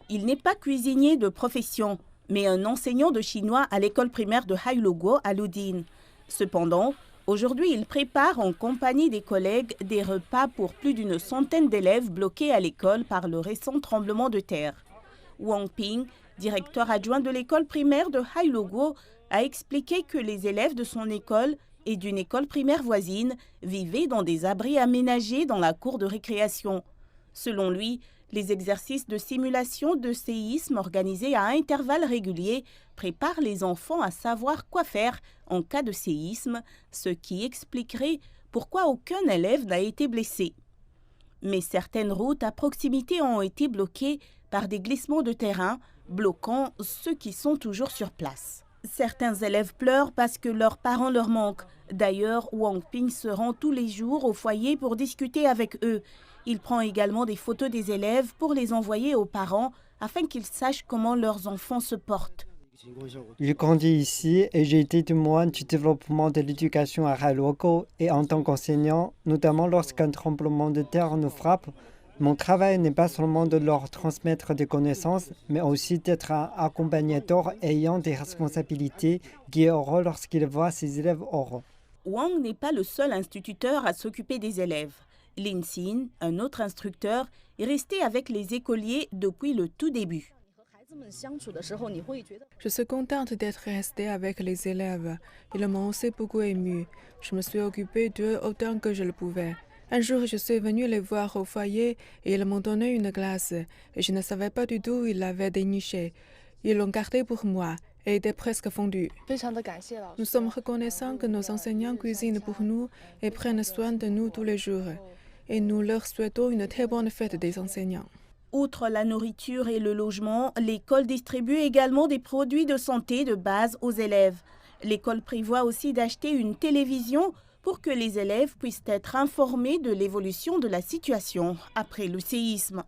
Il n'est pas cuisinier de profession, mais un enseignant de chinois à l'école primaire de Hailuguo à Ludin. Cependant, aujourd'hui, il prépare en compagnie des collègues des repas pour plus d'une centaine d'élèves bloqués à l'école par le récent tremblement de terre. Wang Ping, directeur adjoint de l'école primaire de Hailuguo, a expliqué que les élèves de son école et d'une école primaire voisine vivaient dans des abris aménagés dans la cour de récréation. Selon lui, les exercices de simulation de séisme organisés à intervalles réguliers préparent les enfants à savoir quoi faire en cas de séisme, ce qui expliquerait pourquoi aucun élève n'a été blessé. Mais certaines routes à proximité ont été bloquées par des glissements de terrain, bloquant ceux qui sont toujours sur place. Certains élèves pleurent parce que leurs parents leur manquent. D'ailleurs, Wang Ping se rend tous les jours au foyer pour discuter avec eux. Il prend également des photos des élèves pour les envoyer aux parents afin qu'ils sachent comment leurs enfants se portent. Je grandis ici et j'ai été témoin du développement de l'éducation à Hailuguo et en tant qu'enseignant, notamment lorsqu'un tremblement de terre nous frappe. Mon travail n'est pas seulement de leur transmettre des connaissances, mais aussi d'être un accompagnateur ayant des responsabilités qui est heureux lorsqu'il voit ses élèves heureux. Wang n'est pas le seul instituteur à s'occuper des élèves. Lin Xin, un autre instructeur, est resté avec les écoliers depuis le tout début. Je suis contente d'être restée avec les élèves. Ils m'ont aussi beaucoup émue. Je me suis occupée d'eux autant que je le pouvais. Un jour, je suis venue les voir au foyer et ils m'ont donné une glace. Et je ne savais pas du tout où ils l'avaient dénichée. Ils l'ont gardée pour moi et était presque fondue. Nous sommes reconnaissants que nos enseignants cuisinent pour nous et prennent soin de nous tous les jours. Et nous leur souhaitons une très bonne fête des enseignants. Outre la nourriture et le logement, l'école distribue également des produits de santé de base aux élèves. L'école prévoit aussi d'acheter une télévision pour que les élèves puissent être informés de l'évolution de la situation après le séisme.